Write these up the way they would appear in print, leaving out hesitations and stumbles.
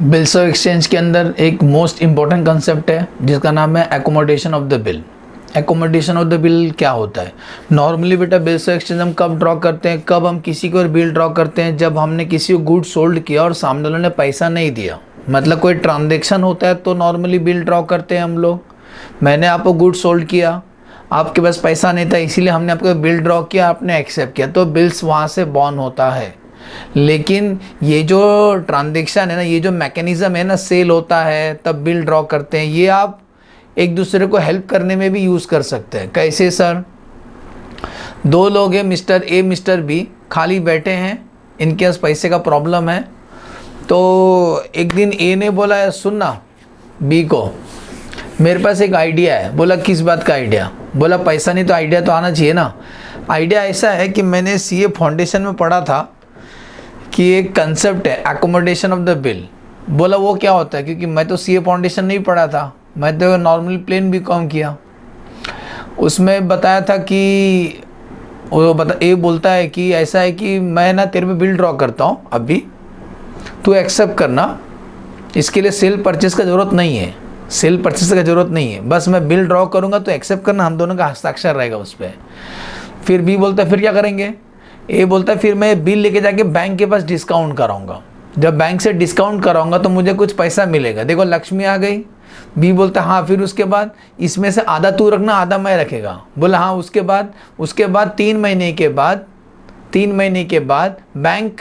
Bills of exchange के अंदर एक मोस्ट इम्पॉर्टेंट कंसेप्ट है जिसका नाम है accommodation of the bill. Accommodation of the bill क्या होता है? नॉर्मली बेटा बिल्स ऑफ एक्सचेंज हम कब ड्रॉ करते हैं, कब हम किसी को बिल ड्रॉ करते हैं? जब हमने किसी को गुड सोल्ड किया और सामने वाले ने पैसा नहीं दिया, मतलब कोई ट्रांजेक्शन होता है तो नॉर्मली बिल ड्रॉ करते हैं हम लोग। मैंने आपको गुड सोल्ड किया, आपके पास पैसा नहीं था, इसीलिए हमने आपको बिल ड्रॉ किया, आपने एक्सेप्ट किया, तो बिल्स वहाँ से बॉर्न होता है। लेकिन ये जो ट्रांजेक्शन है ना, ये जो मैकेनिज्म है ना, सेल होता है तब बिल ड्रॉ करते हैं, ये आप एक दूसरे को हेल्प करने में भी यूज़ कर सकते हैं। कैसे सर? दो लोग हैं, मिस्टर ए मिस्टर बी, खाली बैठे हैं, इनके पास पैसे का प्रॉब्लम है। तो एक दिन ए ने बोला, सुनना बी को, मेरे पास एक आइडिया है। बोला किस बात का आइडिया? बोला पैसा नहीं तो आइडिया तो आना चाहिए ना। आइडिया ऐसा है कि मैंने सीए फाउंडेशन में पढ़ा था कि एक कंसेप्ट है एकोमोडेशन ऑफ द बिल। बोला वो क्या होता है? क्योंकि मैं तो सीए फाउंडेशन नहीं पढ़ा था, मैं तो नॉर्मली प्लेन बीकॉम किया। उसमें बताया था कि ये बोलता है कि ऐसा है कि मैं ना तेरे पे बिल ड्रॉ करता हूँ अभी, तू एक्सेप्ट करना। इसके लिए सेल परचेस का ज़रूरत नहीं है, सेल परचेस का ज़रूरत नहीं है, बस मैं बिल ड्रॉ करूँगा तो एक्सेप्ट करना, हम दोनों का हस्ताक्षर रहेगा उस पर। फिर बी बोलता है फिर क्या करेंगे? ए बोलता है फिर मैं बिल लेके जाके बैंक के पास डिस्काउंट कराऊंगा, जब बैंक से डिस्काउंट कराऊंगा तो मुझे कुछ पैसा मिलेगा। देखो लक्ष्मी आ गई। बी बोलता हाँ फिर उसके बाद इसमें से आधा तू रखना, आधा मैं रखेगा। बोला हाँ। उसके बाद 3 महीने के बाद बैंक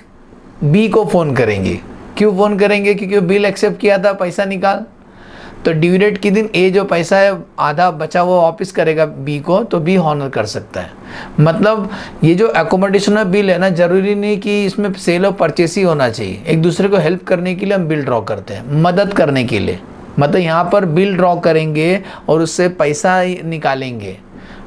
बी को फ़ोन करेंगे। क्यों फ़ोन करेंगे? क्योंकि बिल एक्सेप्ट किया था, पैसा निकाल। तो ड्यू डेट के दिन ए जो पैसा है आधा बचा वो वापस करेगा बी को, तो बी हॉनर कर सकता है। मतलब ये जो एकोमोडेशन ऑफ बिल है ना, ज़रूरी नहीं कि इसमें सेल और परचेस ही होना चाहिए। एक दूसरे को हेल्प करने के लिए हम बिल ड्रॉ करते हैं, मदद करने के लिए। मतलब यहाँ पर बिल ड्रॉ करेंगे और उससे पैसा निकालेंगे।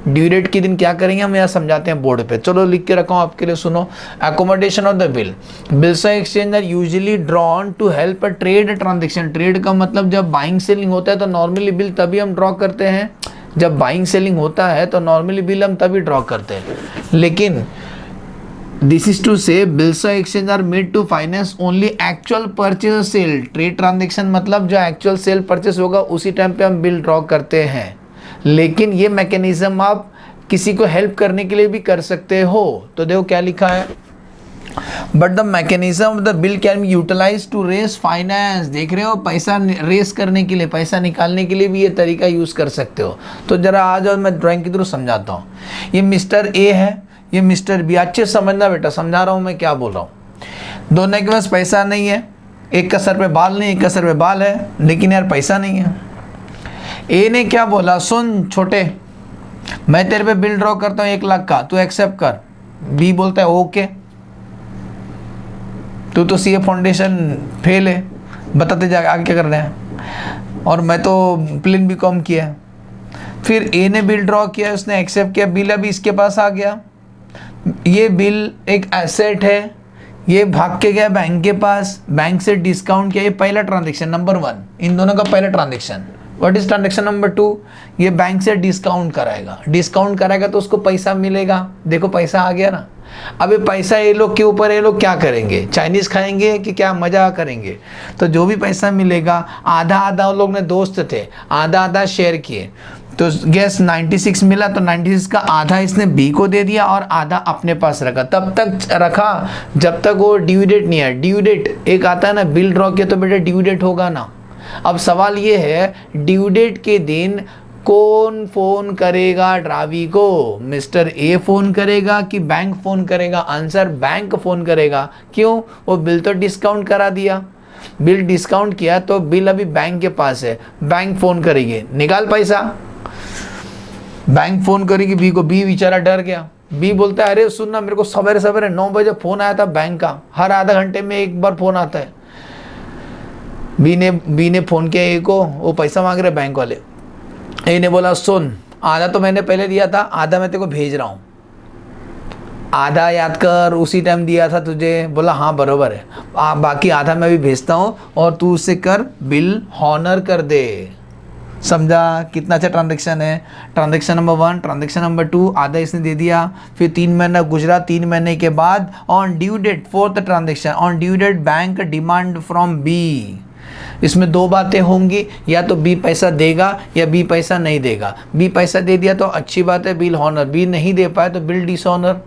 ड्यू डेट के दिन क्या करेंगे हम यहाँ समझाते हैं बोर्ड पे। चलो लिख के रखा हूँ आपके लिए, सुनो। Accommodation of the bill. Bills of exchange are usually drawn to help a trade transaction. Trade का मतलब जब बाइंग सेलिंग होता है तो नॉर्मली बिल तभी हम ड्रॉ करते हैं। जब बाइंग सेलिंग होता है तो नॉर्मली बिल हम तभी ड्रॉ करते हैं। लेकिन this is to say bills of exchange are made to finance only actual purchase sale. Trade transaction मतलब जो एक्चुअल सेल परचेस होगा उसी टाइम पे हम बिल ड्रॉ करते हैं। लेकिन ये मैकेनिज्म आप किसी को हेल्प करने के लिए भी कर सकते हो। तो देखो क्या लिखा है, but the mechanism of the bill can be utilise to raise finance. देख रहे हो, पैसा रेस करने के लिए, पैसा निकालने के लिए भी ये तरीका यूज़ कर सकते हो। तो ज़रा आ जाओ, मैं ड्राइंग के थ्रू समझाता हूँ। ये मिस्टर ए है, ये मिस्टर बी। अच्छे समझना बेटा, समझा रहा हूँ मैं क्या बोल रहा हूँ। दोनों के पास पैसा नहीं है, एक का सर पे बाल नहीं, एक का सर पे बाल है, लेकिन यार पैसा नहीं है। ए ने क्या बोला, सुन छोटे, मैं तेरे पे बिल ड्रॉ करता हूँ 1 लाख का, तू एक्सेप्ट कर। बी बोलता है ओके, तू तो सीए फाउंडेशन फेल है, बताते जा आगे क्या करना है, और मैं तो प्लेन बीकॉम किया है। फिर ए ने बिल ड्रॉ किया, उसने एक्सेप्ट किया, बिल अभी इसके पास आ गया। ये बिल एक एसेट है, ये भाग के गया बैंक के पास, बैंक से डिस्काउंट किया। ये पहला ट्रांजेक्शन नंबर 1, इन दोनों का पहला transaction. What is transaction number 2? ये बैंक से डिस्काउंट कराएगा तो उसको पैसा मिलेगा। देखो पैसा आ गया ना। अब ये पैसा ये लोग के ऊपर, ये लोग क्या करेंगे, चाइनीज़ खाएंगे कि क्या मजा करेंगे? तो जो भी पैसा मिलेगा आधा आधा, उन लोग ने दोस्त थे, आधा आधा शेयर किए। तो गैस 96 मिला, तो 96 का आधा इसने बी को दे दिया और आधा अपने पास रखा। तब तक रखा जब तक वो ड्यू डेट नहीं है। ड्यू डेट एक आता है ना, बिल ड्रॉ किया तो बेटा ड्यू डेट होगा ना। अब सवाल ये है, ड्यू डेट के दिन कौन फ़ोन करेगा ड्रावी को? मिस्टर ए फ़ोन करेगा कि बैंक फ़ोन करेगा? आंसर बैंक फ़ोन करेगा। क्यों? वो बिल तो डिस्काउंट करा दिया, बिल डिस्काउंट किया तो बिल अभी बैंक के पास है, बैंक फ़ोन करेगी, निकाल पैसा। बैंक फ़ोन करेगी बी को, बी बेचारा डर गया। बी बोलता है अरे सुनना, मेरे को सवेरे सवेरे 9 बजे फ़ोन आया था बैंक का, हर आधा घंटे में एक बार फ़ोन आता है। बी ने फ़ोन किया ए को, वो पैसा मांग रहे बैंक वाले। ए ने बोला सुन, आधा तो मैंने पहले दिया था, आधा मैं तेरे को भेज रहा हूँ, आधा याद कर, उसी टाइम दिया था तुझे। बोला हाँ बरोबर है, बाकी आधा मैं भी भेजता हूँ और तू उससे कर, बिल हॉनर कर दे। समझा कितना अच्छा ट्रांजेक्शन है? ट्रांजेक्शन नंबर 1, ट्रांजेक्शन नंबर 2, आधा इसने दे दिया। फिर 3 महीना गुजरा, 3 महीने के बाद on due date, 4th transaction, on due date bank demand from B, इसमें दो बातें होंगी, या तो बी पैसा देगा या बी पैसा नहीं देगा। बी पैसा दे दिया तो अच्छी बात है, बिल हॉनर। बी नहीं दे पाए तो बिल डिसऑनर।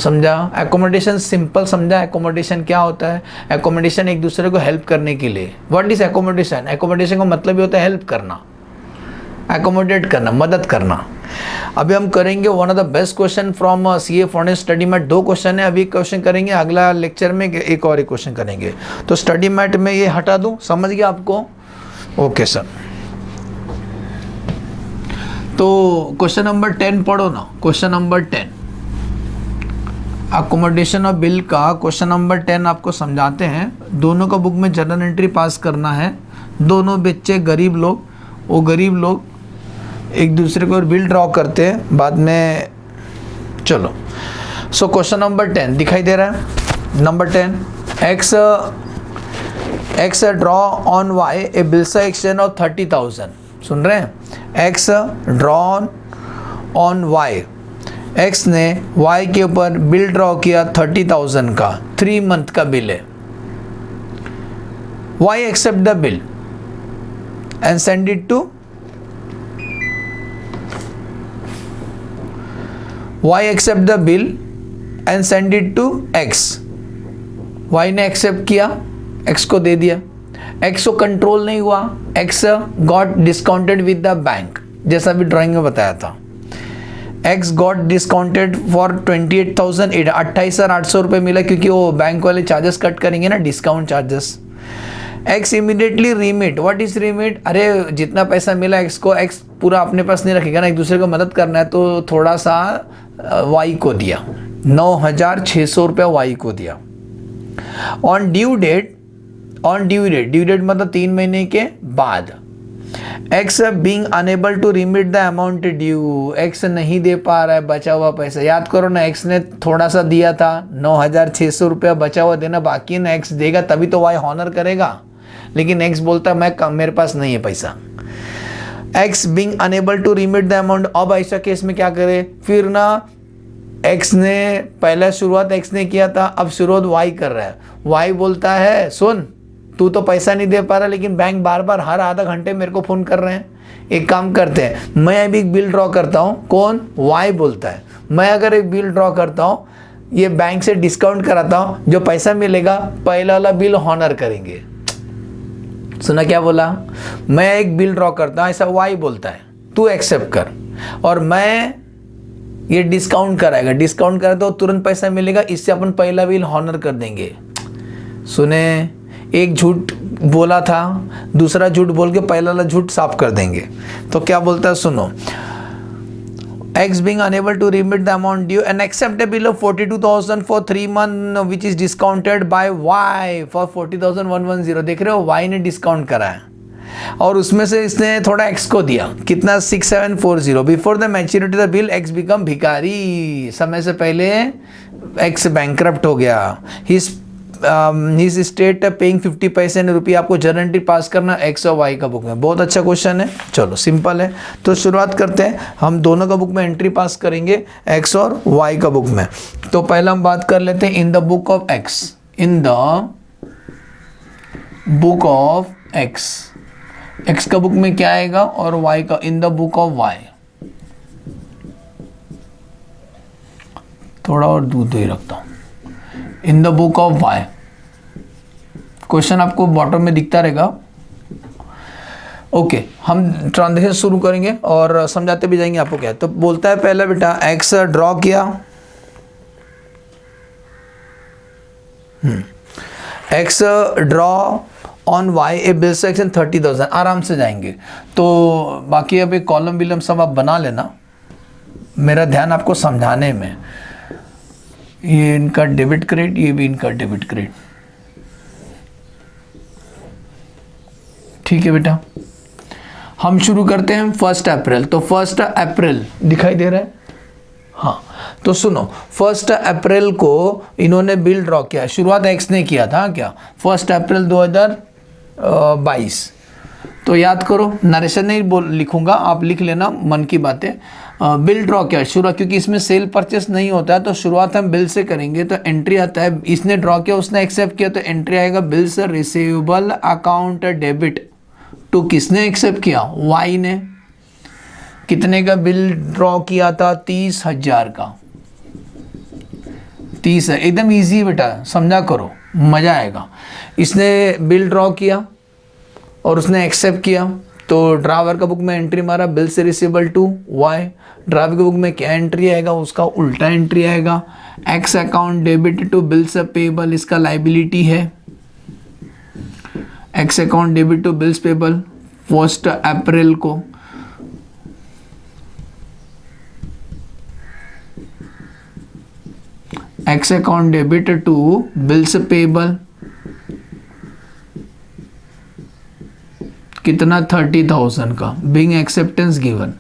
समझा? एकोमोडेशन सिंपल समझा। एकोमोडेशन क्या होता है? एकोमोडेशन एक दूसरे को हेल्प करने के लिए। What is accommodation? एकोमोडेशन का मतलब ही होता है हेल्प करना, एकोमोडेट करना, मदद करना। अभी हम करेंगे one of the best question from CA foreign study mat. दो क्वेश्चन है, अभी क्वेश्चन करेंगे, अगला लेक्चर में एक और एक क्वेश्चन करेंगे। तो स्टडी मैट में ये हटा दूं, समझ गया आपको? Okay sir. तो क्वेश्चन नंबर 10 पढ़ो ना। Question number 10 accommodation of bill का क्वेश्चन नंबर 10 आपको समझाते हैं। दोनों का बुक में जर्नल एंट्री पास करना है। दोनों बच्चे गरीब लोग, वो गरीब लोग एक दूसरे को बिल ड्रॉ करते हैं बाद में। चलो, सो क्वेश्चन नंबर 10 दिखाई दे रहा है। Number 10, X draw on Y a bill exchange of 30,000। सुन रहे हैं? X draw on Y, X ने वाई के ऊपर बिल ड्रॉ किया 30,000 का, 3 मंथ का बिल है। Y accept the bill and send it to Y accept the bill and send it to X। Y ने एक्सेप्ट किया, X को दे दिया। X को कंट्रोल नहीं हुआ, X got discounted with the bank, जैसा भी ड्राइंग में बताया था। X गॉट डिस्काउंटेड फॉर 28,000, 28,800 रुपये मिला, क्योंकि वो बैंक वाले चार्जेस कट करेंगे ना, discount charges. X immediately remit. What is remit? अरे जितना पैसा मिला X को, X पूरा अपने पास नहीं रखेगा ना, एक दूसरे को मदद करना है, तो थोड़ा सा Y को दिया, 9,600 रुपया Y को दिया। On due date, due date मतलब 3 महीने के बाद, X being unable to remit the amount due, X नहीं दे पा रहा है बचा हुआ पैसा। याद करो ना, X ने थोड़ा सा दिया था, 9,600 रुपया बचा हुआ देना बाकी है ना, X देगा तभी तो Y हॉनर करेगा। लेकिन X बोलता मैं कम, मेरे पास नहीं है पैसा। X being unable to remit the amount. अब ऐसा केस में क्या करे? फिर ना X ने पहला शुरुआत X ने किया था, अब शुरुआत Y कर रहा है। Y बोलता है सुन, तू तो पैसा नहीं दे पा रहा, लेकिन बैंक बार बार हर आधा घंटे मेरे को फ़ोन कर रहे हैं। एक काम करते हैं, मैं अभी एक बिल ड्रॉ करता हूँ। कौन? Y बोलता है। मैं अगर एक बिल ड्रॉ करता हूँ, ये बैंक से डिस्काउंट कराता हूँ, जो पैसा मिलेगा पहला वाला बिल हॉनर करेंगे। सुना क्या बोला? मैं एक बिल ड्रॉ करता हूँ, ऐसा Y बोलता है, तू एक्सेप्ट कर, और मैं ये डिस्काउंट कराएगा। डिस्काउंट करा तो तुरंत पैसा मिलेगा, इससे अपन पहला बिल हॉनर कर देंगे। सुने, एक झूठ बोला था, दूसरा झूठ बोल के पहला वाला झूठ साफ कर देंगे। तो क्या बोलता है सुनो, X being unable to remit the amount due and accept a bill of 42,000 for 3 months which is discounted by Y for 40,110। देख रहे हो, Y ने डिस्काउंट करा है और उसमें से इसने थोड़ा X को दिया, कितना? 6740। Before the maturity the bill X become भिखारी। समय से पहले X बैंकरप्ट हो गया। हिज स्टेट पेइंग 50 पैसे रुपये। आपको जर्नल एंट्री पास करना X और Y का बुक में। बहुत अच्छा क्वेश्चन है। चलो सिंपल है, तो शुरुआत करते हैं। हम दोनों का बुक में एंट्री पास करेंगे, X और Y का बुक में। तो पहला हम बात कर लेते हैं in the book of X। In the book of X का बुक में क्या आएगा, और Y का in the book of Y। थोड़ा और दूर ही रखता हूं। In the book of Y, question आपको बॉटम में दिखता रहेगा। ओके, हम ट्रांजेक्शन शुरू करेंगे और समझाते भी जाएंगे आपको क्या है। तो बोलता है पहला बेटा X ड्रॉ किया, X draw on Y A bill section 30,000। आराम से जाएंगे। तो बाकी अब एक कॉलम विलम सब आप बना लेना, मेरा ध्यान आपको समझाने में। ये इनका डेबिट क्रेडिट, ये भी इनका डेबिट क्रेडिट। ठीक है बेटा, हम शुरू करते हैं 1 अप्रैल। तो 1 अप्रैल दिखाई दे रहा है? हाँ, तो सुनो, 1 अप्रैल को इन्होंने बिल ड्रॉ किया। शुरुआत X ने किया था क्या? 1 अप्रैल 2022। तो याद करो, नरेशन नहीं लिखूंगा, आप लिख लेना मन की बातें। बिल ड्रॉ किया शुरुआत, क्योंकि इसमें सेल परचेस नहीं होता है तो शुरुआत हम बिल से करेंगे, तो एंट्री आता है, इसने ड्रॉ किया उसने एक्सेप्ट किया तो एंट्री आएगा bills receivable account debit to, किसने एक्सेप्ट किया, वाई ने। कितने का बिल ड्रॉ किया था, 30,000 का, 30 है, एकदम इजी बेटा, समझा करो मजा आएगा। इसने बिल ड्रॉ किया और उसने एक्सेप्ट किया, तो ड्रावर का बुक में एंट्री मारा बिल से रिसीवेबल टू वाई, ड्रावर के बुक में क्या एंट्री आएगा, उसका उल्टा एंट्री आएगा, X account debit to bills payable, इसका लाइबिलिटी है, X account debit to bills payable 1 अप्रैल को, X account debit to bills payable कितना, 30,000 का, being acceptance given.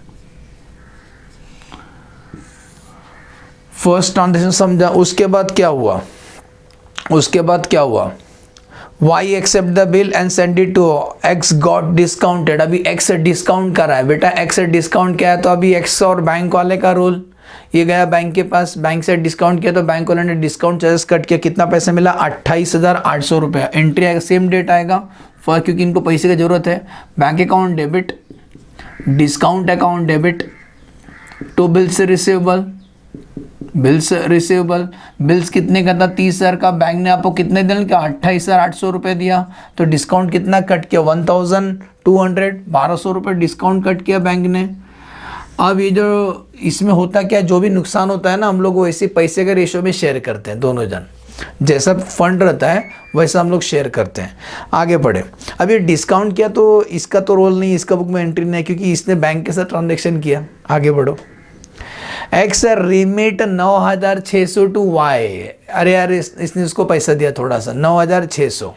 First transaction समझा। उसके बाद क्या हुआ, उसके बाद क्या हुआ, Y accept the bill and send it to X, got discounted. अभी एक्स से डिस्काउंट कर रहा है बेटा, एक्स से डिस्काउंट क्या है, तो अभी एक्स और बैंक वाले का रोल, ये गया बैंक के पास, बैंक से डिस्काउंट किया तो बैंक वाले ने डिस्काउंट चार्जेस कट किया, कितना पैसा मिला, 28,800 रुपया। एंट्री आएगा, सेम डेट आएगा फर्स्ट, क्योंकि इनको पैसे की जरूरत है। Bank account debit, discount account debit to bills receivable, bills receivable, bills कितने का था, 30,000 का, बैंक ने आपको कितने दिन का, 28,800 रुपये दिया, तो डिस्काउंट कितना कट किया, 1,200, 1,200 रुपये डिस्काउंट कट किया बैंक ने। अब ये जो इसमें होता क्या, जो भी नुकसान होता है ना, हम लोग वो ऐसे पैसे के रेशो में शेयर करते हैं दोनों जन, जैसा फंड रहता है वैसा हम लोग शेयर करते हैं। आगे बढ़े, अब ये डिस्काउंट किया तो इसका तो रोल नहीं, इसका बुक में एंट्री नहीं, क्योंकि इसने बैंक के साथ ट्रांजेक्शन किया। आगे बढ़ो, एक्स रिमिट 9,600 टू वाई, अरे यार इसने उसको पैसा दिया थोड़ा सा, 9,600,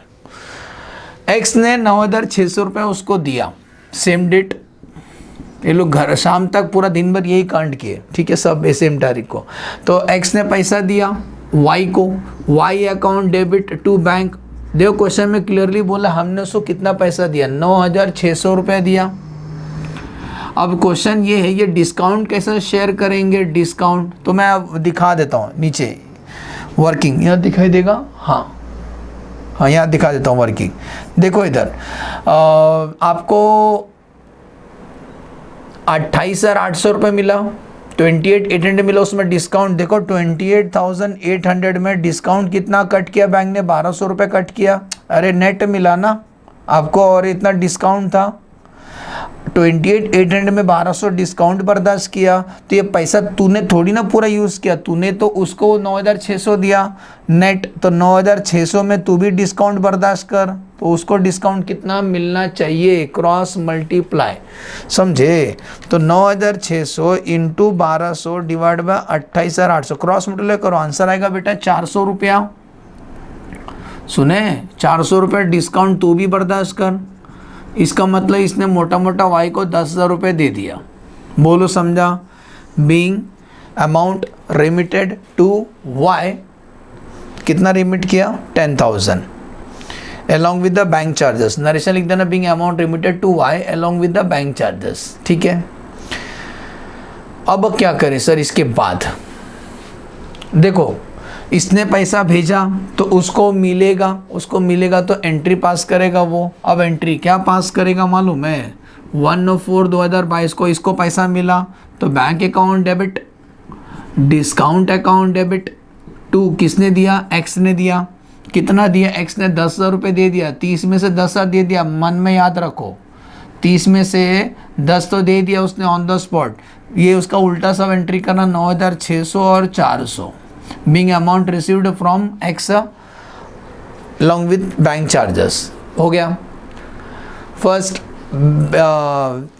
एक्स ने 9,600 रुपये उसको दिया, सेम डेट, ये लोग घर शाम तक पूरा दिन भर यही कांड किए, ठीक है, सब सेम तारीख को। तो एक्स ने पैसा दिया वाई को, Y account debit to bank, देखो क्वेश्चन में क्लियरली बोला हमने उसको कितना पैसा दिया, 9,600 रुपये दिया। अब क्वेश्चन ये है, ये डिस्काउंट कैसे शेयर करेंगे, डिस्काउंट तो मैं अब दिखा देता हूँ नीचे वर्किंग, यहाँ दिखाई देगा, हाँ हाँ यहाँ दिखा देता हूँ वर्किंग। देखो इधर आपको 28,800 रुपये मिला, 28,800 मिला, उसमें डिस्काउंट देखो 28,800 में डिस्काउंट कितना कट किया बैंक ने, 1,200 रुपये कट किया, अरे नेट मिला ना आपको, और इतना डिस्काउंट था, 28,800 में 1,200 डिस्काउंट बर्दाश्त किया, तो ये पैसा तूने थोड़ी ना पूरा यूज़ किया, तूने तो उसको 9,600 दिया नेट, तो 9,600 में तू भी डिस्काउंट बर्दाश्त कर, तो उसको डिस्काउंट कितना मिलना चाहिए, क्रॉस मल्टीप्लाई, समझे। तो 9,600 into 1,200 divide by 28,800, cross multiply करो, आंसर आएगा बेटा 400 रुपया। सुने, 400 रुपये डिस्काउंट तू भी बर्दाश्त कर, इसका मतलब इसने मोटा मोटा वाई को 10,000 रुपये दे दिया। बोलो समझा। Being amount remitted to Y, कितना रिमिट किया, 10,000 along with the bank charges, narration लिख देना, being amount remitted to Y along with the bank charges, ठीक है। अब क्या करें सर, इसके बाद देखो इसने पैसा भेजा तो उसको मिलेगा तो एंट्री पास करेगा वो। अब एंट्री क्या पास करेगा मालूम है, 1/4/2022 को इसको पैसा मिला तो bank account debit, discount account debit to, किसने दिया, एक्स ने दिया, कितना दिया, एक्स ने 10,000 रुपये दे दिया, 30 में से 10,000 दे दिया, मन में याद रखो 30 में से 10 तो दे दिया उसने ऑन द स्पॉट, ये उसका उल्टा सब एंट्री करना, 9,600 और 400, being amount received from x along with bank charges, हो गया। फर्स्ट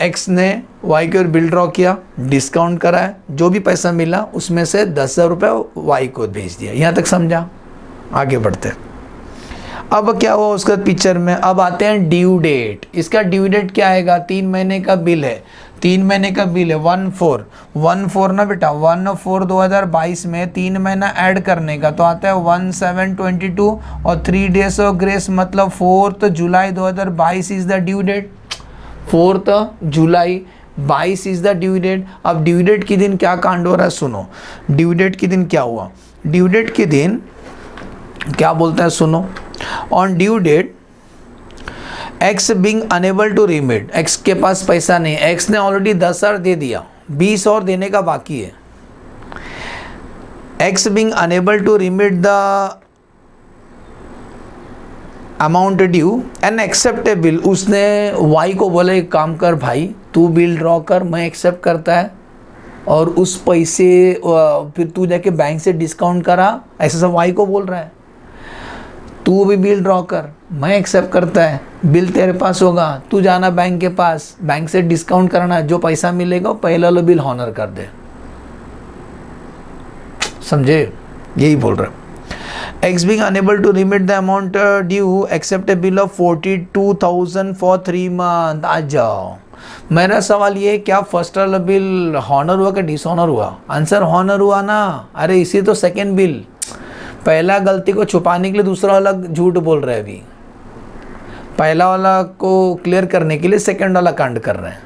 एक्स ने वाई की ओर बिल ड्रॉ किया, डिस्काउंट करा है, जो भी पैसा मिला उसमें से 10,000 रुपये वाई को भेज दिया, यहाँ तक समझा। आगे बढ़ते हैं, अब क्या हुआ उसका पिक्चर में, अब आते हैं ड्यू डेट। इसका ड्यू डेट क्या आएगा, 3 महीने का बिल है, 3 महीने का बिल है, 1/4 ना बेटा, 1/4/2022 में 3 महीना ऐड करने का तो आता है 1/7/22 और 3 डेज ऑफ ग्रेस, मतलब 4 जुलाई 2022 is the due date, 4 July 22 is the due date. अब ड्यू डेट के दिन क्या कांड हो रहा है सुनो, ड्यू डेट के दिन क्या हुआ, ड्यू डेट के दिन क्या बोलता है सुनो, on due date X being unable to remit, X के पास पैसा नहीं, एक्स ने ऑलरेडी 10,000 दे दिया, 20 और देने का बाकी है। X being unable to remit the amount due and accept a bill, उसने वाई को बोला एक काम कर भाई, तू बिल ड्रॉ कर, मैं एक्सेप्ट करता है, और उस पैसे फिर तू जाके बैंक से डिस्काउंट करा, ऐसा सब वाई को बोल रहा है, तू भी बिल ड्रॉ कर, मैं एक्सेप्ट करता है, बिल तेरे पास होगा, तू जाना बैंक के पास, बैंक से डिस्काउंट करना, जो पैसा मिलेगा पहला लो बिल हॉनर कर दे। समझे, यही बोल रहा है। X being unable to remit the amount due accept a bill of 42,000 for 3 months। आ जाओ, मेरा सवाल ये है, क्या फर्स्ट वाला बिल हॉनर हुआ कि डिसऑनर हुआ? आंसर हॉनर हुआ ना। अरे इसी तो सेकेंड बिल, पहला गलती को छुपाने के लिए दूसरा वाला झूठ बोल रहे हैं, अभी पहला वाला को क्लियर करने के लिए सेकेंड वाला कांड कर रहे हैं।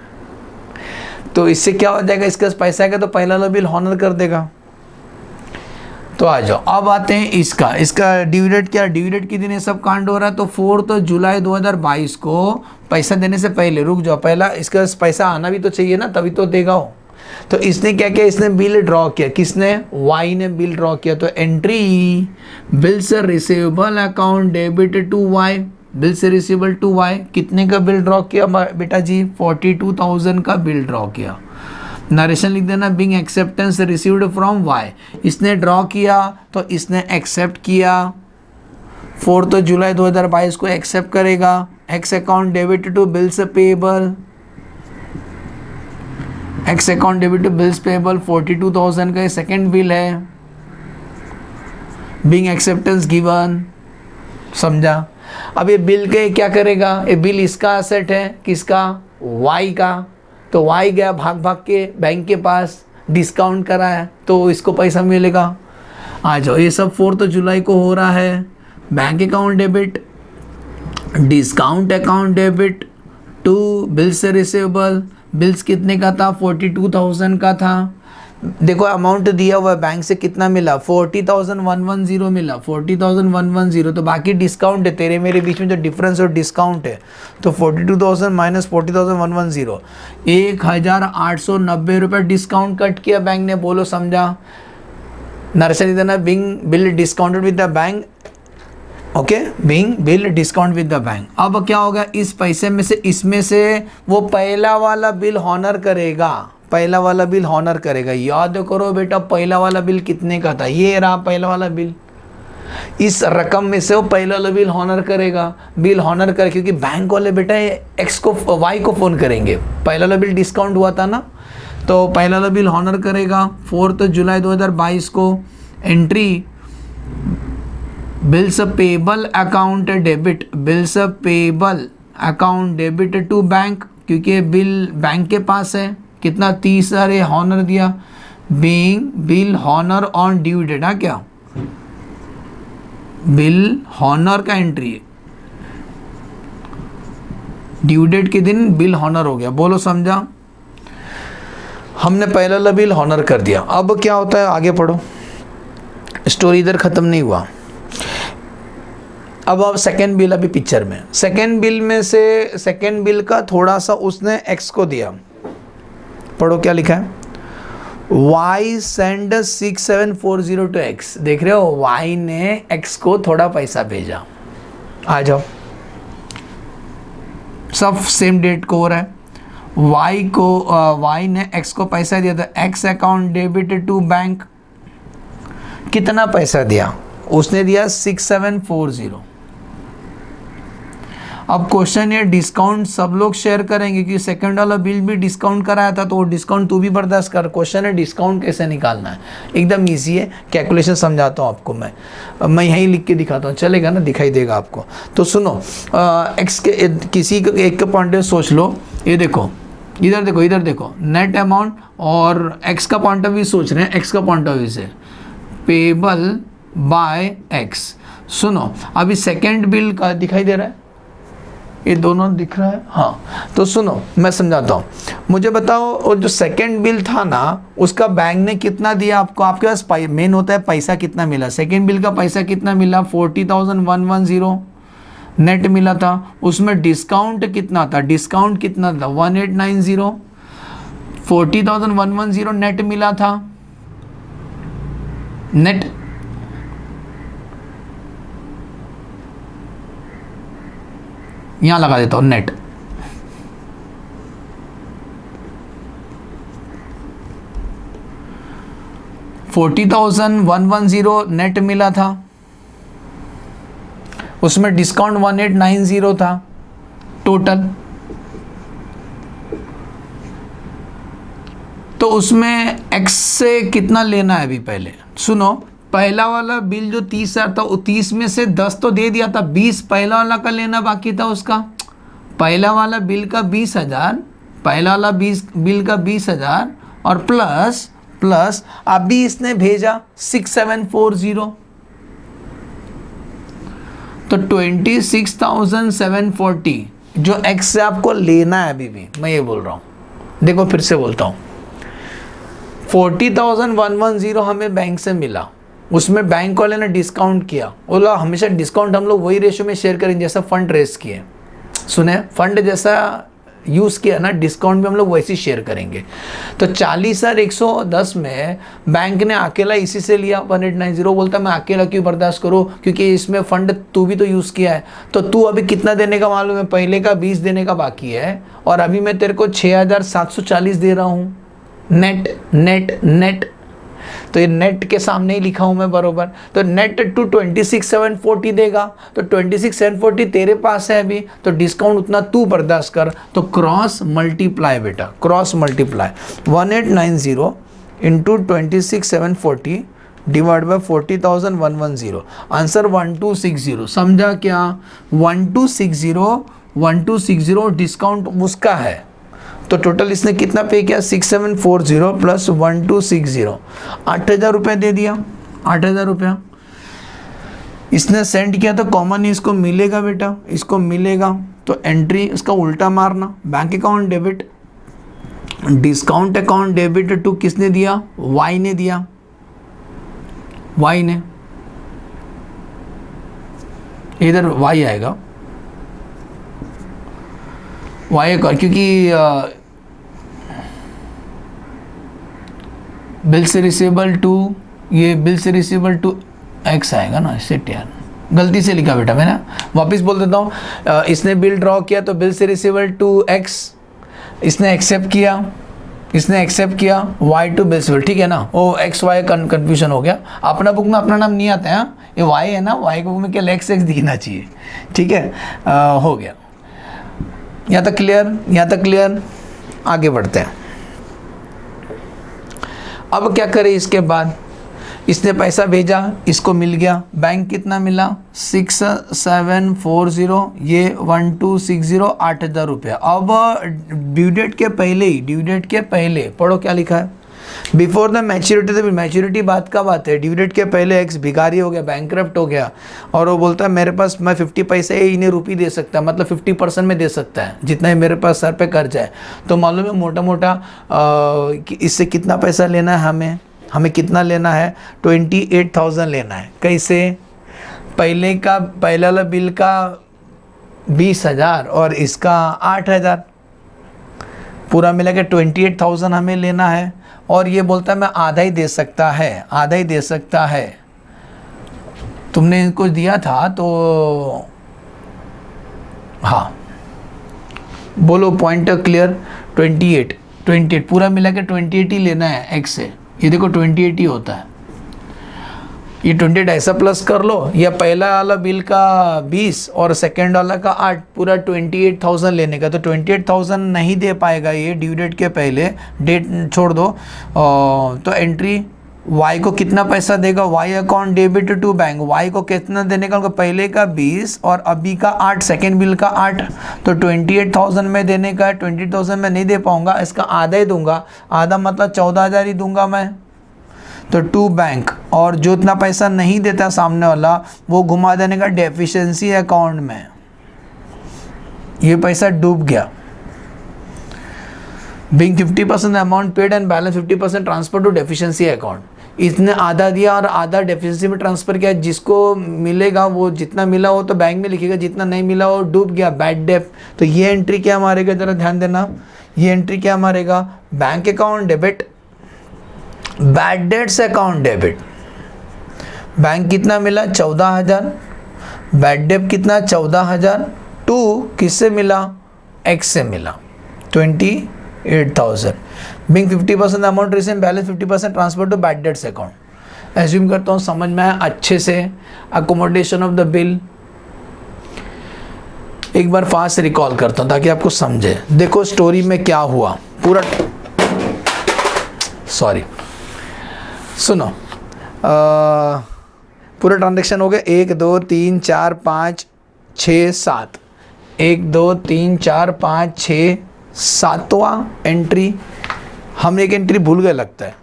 तो इससे क्या हो जाएगा, इसके पास पैसा आएगा तो पहला वाला बिल हॉनर कर देगा। तो आ जाओ, अब आते हैं इसका ड्यू डेट क्या, ड्यू डेट के दिन ये सब कांड हो रहा है। तो 4 जुलाई 2022 को पैसा देने से पहले, रुक जाओ, पहला इसका पैसा आना भी तो चाहिए ना, तभी तो देगा वो। तो इसने क्या किया, इसने बिल ड्रॉ किया, किसने, वाई ने बिल ड्रॉ किया। तो entry bills receivable account debit to Y, bill से रिसीवेबल टू वाई, कितने का बिल ड्रॉ किया बेटा जी, 42,000 का बिल ड्रॉ किया। नरेशन लिख देना, being acceptance received from Y, इसने ड्रॉ किया तो इसने एक्सेप्ट किया, 4 जुलाई 2022 को एक्सेप्ट करेगा। X account debit to bills payable, X account debit to bills payable 42,000 का सेकेंड बिल है, बिंग एक्सेप्टेंस गिवन। समझा? अब ये बिल के क्या करेगा, ये बिल इसका एसेट है, किसका, वाई का। तो वाई गया भाग भाग के बैंक के पास, डिस्काउंट करा है तो इसको पैसा मिलेगा। आ जाओ, ये सब 4 जुलाई को हो रहा है। Bank account debit, discount account debit to bills receivable, bills कितने का था, 42,000 का था। देखो अमाउंट दिया हुआ है, बैंक से कितना मिला, 40,110 मिला, 40,110। तो बाकी डिस्काउंट है, तेरे मेरे बीच में जो डिफरेंस और डिस्काउंट है, तो 42,000 माइनस 40,110, 1,890 रुपये डिस्काउंट कट किया बैंक ने। बोलो समझा? नर्सरी देना, being bill discounted with the bank, okay, being bill discount with the bank. अब क्या होगा, इस पैसे में से, इसमें से वो पहला वाला बिल हॉनर करेगा, पहला वाला बिल हॉनर करेगा। याद करो बेटा, पहला वाला बिल कितने का था, ये रहा पहला वाला बिल, इस रकम में से वो पहला वाला बिल हॉनर करेगा। बिल हॉनर करे क्योंकि बैंक वाले बेटा एक्स को, वाई को फ़ोन करेंगे, पहला वाला बिल डिस्काउंट हुआ था ना, तो पहला वाला बिल हॉनर करेगा। 4 जुलाई 2022 को entry bills payable account debit, bills payable account debit to bank, क्योंकि बिल बैंक के पास है, कितना, 30,000 हॉनर दिया, being bill honour on due date. हाँ, क्या बिल हॉनर का एंट्री है, ड्यू डेट के दिन बिल हॉनर हो गया। बोलो समझा? हमने पहला वाला बिल हॉनर कर दिया। अब क्या होता है, आगे पढ़ो, स्टोरी इधर खत्म नहीं हुआ। अब सेकेंड बिल अभी पिक्चर में, सेकेंड बिल में से सेकेंड बिल का थोड़ा सा उसने एक्स को दिया। पढ़ो क्या लिखा है, वाई सेंड 6740 टू एक्स। देख रहे हो, वाई ने एक्स को थोड़ा पैसा भेजा। आ जाओ, सब सेम डेट को हो रहा है। वाई ने एक्स को पैसा दिया था, X account debit to bank, कितना पैसा दिया, उसने दिया 6740। अब क्वेश्चन ये, डिस्काउंट सब लोग शेयर करेंगे क्योंकि सेकंड वाला बिल भी डिस्काउंट कराया था, तो वो डिस्काउंट तू भी बर्दाश्त कर। क्वेश्चन है डिस्काउंट कैसे निकालना है, एकदम इजी है, कैलकुलेशन समझाता हूँ आपको मैं यहीं लिख के दिखाता हूँ, चलेगा ना, दिखाई देगा आपको। तो सुनो, एक्स के किसी एक का पॉइंट ऑफ सोच लो, ये देखो, इधर देखो, नेट अमाउंट, और एक्स का पॉइंट ऑफ व्यू सोच रहे हैं, एक्स का पॉइंट ऑफ व्यू से, पेएबल बाय एक्स। सुनो, अभी सेकेंड बिल का दिखाई दे रहा है, ये दोनों दिख रहा है, हाँ। तो सुनो मैं समझाता हूँ, मुझे बताओ वो जो सेकंड बिल था ना उसका बैंक ने कितना दिया आपको, आपके पास मेन होता है पैसा कितना मिला, सेकंड बिल का पैसा कितना मिला 40,110 नेट मिला था, उसमें डिस्काउंट कितना था, डिस्काउंट कितना था 1890, 40,110 नेट मिला था, नेट यहां लगा देता हूं नेट, $40,110 नेट मिला था, उसमें डिस्काउंट 1890 था टोटल। तो उसमें एक्स से कितना लेना है अभी, पहले सुनो, पहला वाला बिल जो 30,000 था 30 में से 10 तो दे दिया था, 20 पहला वाला का लेना बाकी था उसका, पहला वाला बिल का 20,000, पहला वाला बिल का 20,000 और प्लस अभी इसने भेजा 6740, तो 26,740 जो एक्स से आपको लेना है अभी भी, मैं ये बोल रहा हूँ, देखो फिर से बोलता हूँ, 40,110 हमें बैंक से मिला, उसमें बैंक वाले ने डिस्काउंट किया, बोला हमेशा डिस्काउंट हम लोग वही रेशो में शेयर करेंगे जैसा फंड रेस किए, सुने फंड जैसा यूज़ किया ना, डिस्काउंट भी हम लोग वैसे ही शेयर करेंगे। तो 40,110 में बैंक ने अकेला इसी से लिया 1890, बोलता मैं अकेला क्यों बर्दाश्त करूँ, क्योंकि इसमें फंड तू भी तो यूज़ किया है, तो तू अभी कितना देने का मालूम है, पहले का 20 देने का बाकी है और अभी मैं तेरे को 6,740 दे रहा हूँ नेट नेट नेट, तो ये नेट के सामने ही लिखा हूँ मैं बरोबर, तो नेट टू 26,740 देगा, तो 26,740 तेरे पास है अभी, तो डिस्काउंट उतना तू बर्दाश्त कर, तो क्रॉस मल्टीप्लाई बेटा, cross multiply 1890 into 26,740 divide by 40,110, answer 1260, समझा क्या, 1260 डिस्काउंट उसका है, तो टोटल इसने कितना पे किया 6740 प्लस 1260, 8,000 रुपये दे दिया, 8,000 रुपया इसने सेंड किया, तो कॉमन इसको मिलेगा बेटा, इसको मिलेगा, तो एंट्री इसका उल्टा मारना, bank account debit, discount account debit to किसने दिया, वाई ने दिया, वाई ने, इधर वाई आएगा, वाई का, क्योंकि बिल से रिसीवेबल टू, ये बिल से रिसीवेबल टू एक्स आएगा ना, सेट यार गलती से लिखा बेटा मैंने, वापस बोल देता हूँ, इसने बिल ड्रॉ किया तो बिल से रिसीवेबल टू एक्स, इसने एक्सेप्ट किया वाई टू बिल से, ठीक है ना, वो एक्स वाई कन्फ्यूजन हो गया, अपना बुक में अपना नाम नहीं आता है, ये वाई है ना, वाई के बुक में क्या एक्स दिखना चाहिए, ठीक है, हो गया, यहाँ तक क्लियर, आगे बढ़ते हैं। अब क्या करें, इसके बाद इसने पैसा भेजा, इसको मिल गया, बैंक कितना मिला 6740, ये 1260, 8,000 रुपया। अब ड्यू डेट के पहले पढ़ो क्या लिखा है, बिफोर द मैच्योरिटी, तो मैच्योरिटी बात का बात है, ड्यू डेट के पहले एक्स भिखारी हो गया, बैंकरप्ट हो गया, और वो बोलता है मेरे पास मैं 50 पैसे इन्हें रुपये दे सकता है, मतलब 50% में दे सकता है जितना ही मेरे पास सर पे कर्जा है, तो मालूम है मोटा मोटा इससे कितना पैसा लेना है, हमें कितना लेना है 28,000 लेना है, कैसे, पहला वाला बिल का 20,000 और इसका 8,000, पूरा मिला के 28,000 हमें लेना है, और ये बोलता है मैं आधा ही दे सकता है, तुमने इनको दिया था तो हाँ बोलो, पॉइंट क्लियर, 28 पूरा मिला के 28 ही लेना है एक्स से, ये देखो 28 ही होता है, ये 28 ऐसा प्लस कर लो, या पहला वाला बिल का 20 और सेकेंड वाला का 8, पूरा 28,000 लेने का, तो 28,000 नहीं दे पाएगा ये ड्यू डेट के पहले, डेट छोड़ दो, तो एंट्री वाई को कितना पैसा देगा, Y account debit to bank, Y को कितना देने का, पहले का 20 और अभी का 8, सेकेंड बिल का 8, तो 28,000 में देने का, 28,000 में नहीं दे पाऊंगा, इसका आधा ही दूंगा, आधा मतलब 14,000 ही दूंगा मैं, तो टू बैंक, और जो इतना पैसा नहीं देता सामने वाला वो घुमा देने का डेफिशिएंसी अकाउंट में, ये पैसा डूब गया। Being 50% amount paid and balance 50% transfer to deficiency account, इसने आधा दिया और आधा डेफिशिएंसी में ट्रांसफर किया। जिसको मिलेगा वो जितना मिला वो तो बैंक में लिखेगा, जितना नहीं मिला वो डूब गया, बैड डेट। तो ये एंट्री क्या मारेगा, जरा ध्यान देना, ये एंट्री क्या मारेगा, bank account debit, bad debts account debit. Bank कितना मिला 14,000, बैड डेट कितना 14,000, टू किससे मिला, एक्स से मिला 28,000। Being 50% amount receive balance 50% transfer to bad debts account. Assume करता हूँ समझ में आया अच्छे से। अकोमोडेशन ऑफ द बिल एक बार फास्ट रिकॉल करता हूँ ताकि आपको समझे। देखो स्टोरी में क्या हुआ, पूरा सुनो, पूरा ट्रांजेक्शन हो गया 1 2 3 4 5 6 7, 1 2 3 4 5 6 7वां एंट्री। हम एक एंट्री भूल गए लगता है,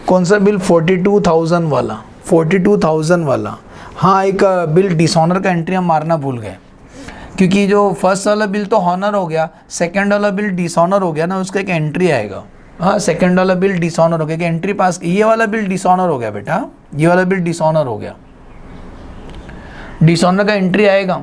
कौन सा बिल, 42,000 वाला, 42,000 वाला। हाँ, एक बिल डिसऑनर का एंट्री हम मारना भूल गए, क्योंकि जो फर्स्ट वाला बिल तो हॉनर हो गया, सेकंड वाला बिल डिसऑनर हो गया ना, उसका एक एंट्री आएगा। हाँ, सेकंड वाला बिल डिसऑनर हो गया, कि एंट्री पास, ये वाला बिल डिसऑनर हो गया बेटा, ये वाला बिल डिसऑनर हो गया, डिसऑनर का एंट्री आएगा,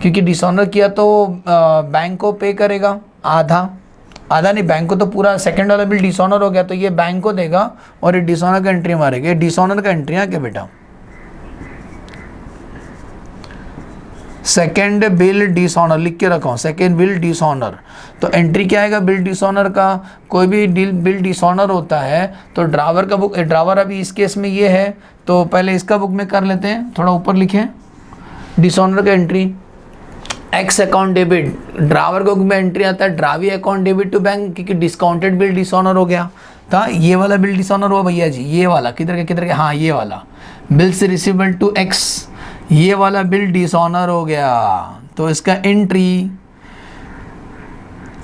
क्योंकि डिसऑनर किया तो बैंक को पे करेगा आधा नहीं, बैंक को तो पूरा। सेकंड वाला बिल डिसऑनर हो गया तो ये बैंक को देगा और ये डिसऑनर का एंट्री मारेगा। डिसऑनर का एंट्री है क्या बेटा, सेकेंड बिल डिसऑनर लिख के रखा हूँ, सेकेंड बिल डिसऑनर। तो एंट्री क्या आएगा बिल डिसऑनर का, कोई भी बिल डिसऑनर होता है तो ड्रावर का बुक, ड्रावर अभी इस केस में ये है तो पहले इसका बुक में कर लेते हैं, थोड़ा ऊपर लिखें, डिसऑनर का entry X account debit, drawer का बुक में एंट्री आता है ड्रावी अकाउंट डेबिट टू बैंक, क्योंकि डिस्काउंटेड बिल डिसऑनर हो गया था। ये वाला बिल डिसऑनर हुआ भैया जी, ये वाला किधर के, हाँ ये वाला बिल से रिसीवेबल टू एक्स, ये वाला बिल डिसऑनर हो गया तो इसका entry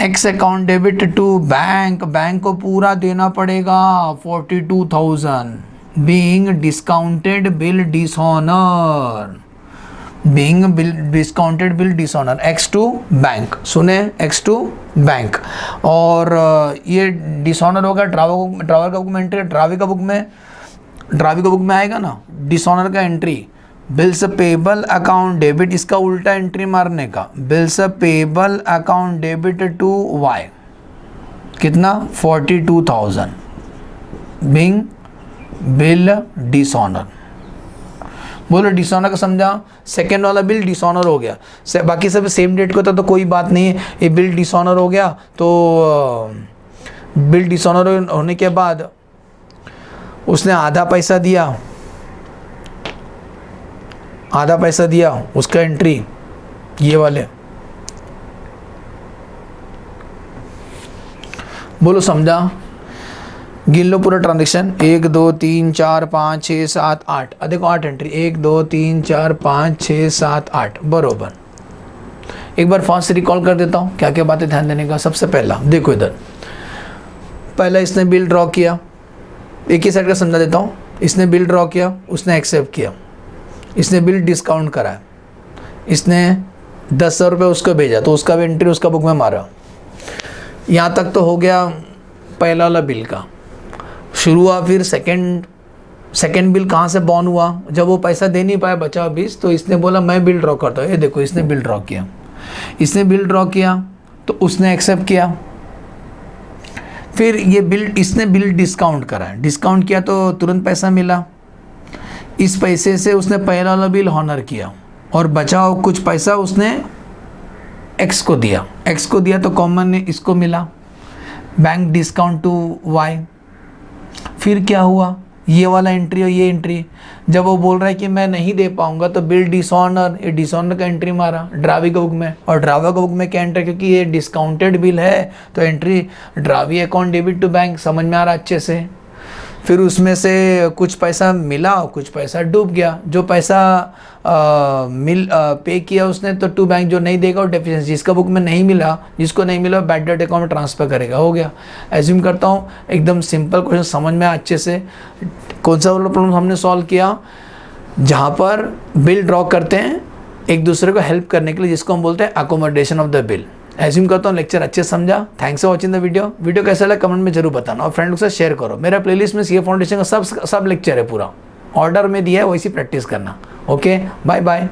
X account debit to bank, bank को पूरा देना पड़ेगा 42,000, being discounted bill dishonour, being bill discounted bill dishonour, X to bank, सुने, एक्स टू बैंक। और ये डिसऑनर होगा ड्रावर का बुक में एंट्री, ड्रावी का बुक में आएगा ना डिसऑनर का entry, bills payable account debit, इसका उल्टा एंट्री मारने का, bills payable account debit to Y, कितना 42,000, बीइंग बिल डिसऑनर। बोलो डिसऑनर का समझा, सेकेंड वाला बिल डिसऑनर हो गया, बाकी सब सेम डेट को था तो कोई बात नहीं है, ये बिल डिसऑनर हो गया। तो बिल डिसऑनर होने के बाद उसने आधा पैसा दिया, उसका एंट्री ये वाले, बोलो समझा, गिन लो पूरा ट्रांजेक्शन 1 2 3 4 5 6 7 8, देखो 8 एंट्री, 1 2 3 4 5 6 7 8 बरोबर। एक बार फास्ट रिकॉल कर देता हूँ क्या क्या बातें ध्यान देने का। सबसे पहला देखो इधर, पहला इसने बिल ड्रॉ किया, एक ही साइड का समझा देता हूँ, इसने बिल ड्रॉ किया, उसने एक्सेप्ट किया, इसने बिल डिस्काउंट कराया, इसने 10,000 रुपये उसको भेजा तो उसका भी एंट्री उसका बुक में मारा। यहाँ तक तो हो गया पहला वाला बिल का शुरू हुआ। फिर सेकंड बिल कहाँ से बॉर्न हुआ, जब वो पैसा दे नहीं पाया बचा 20 तो इसने बोला मैं बिल ड्रॉ करता हूँ। ये देखो इसने बिल ड्रॉ किया तो उसने एक्सेप्ट किया। फिर ये इसने बिल डिस्काउंट करा, डिस्काउंट किया तो तुरंत पैसा मिला, इस पैसे से उसने पहला वाला बिल हॉनर किया और बचा कुछ पैसा उसने एक्स को दिया तो कॉमन ने इसको मिला, बैंक डिस्काउंट टू वाई। फिर क्या हुआ, ये वाला एंट्री और ये एंट्री, जब वो बोल रहा है कि मैं नहीं दे पाऊंगा तो बिल डिसऑनर, ये डिसऑनर का एंट्री मारा ड्रावी का बुक में, और ड्रावा का बुक में क्या एंट्री, क्योंकि ये डिस्काउंटेड बिल है तो entry drawee account debit to bank, समझ में आ रहा अच्छे से। फिर उसमें से कुछ पैसा मिला और कुछ पैसा डूब गया, जो पैसा पे किया उसने तो टू बैंक, जो नहीं देगा और डेफिशिएंसी, जिसका बुक में नहीं मिला, जिसको नहीं मिला बैड डेट अकाउंट में ट्रांसफ़र करेगा, हो गया। एज्यूम करता हूँ एकदम सिंपल क्वेश्चन समझ में अच्छे से। कौन सा वाला प्रॉब्लम हमने सॉल्व किया, जहाँ पर बिल ड्रॉ करते हैं एक दूसरे को हेल्प करने के लिए, जिसको हम बोलते हैं accommodation of the bill. Assume करता हूँ लेक्चर अच्छे समझा। Thanks for watching the video कैसा लगा कमेंट में जरूर बताना और फ्रेंड के साथ शेयर करो। मेरा प्लेलिस्ट में सीए फाउंडेशन का सब लेक्चर है, पूरा ऑर्डर में दिया है, वैसी प्रैक्टिस करना। Okay, bye bye.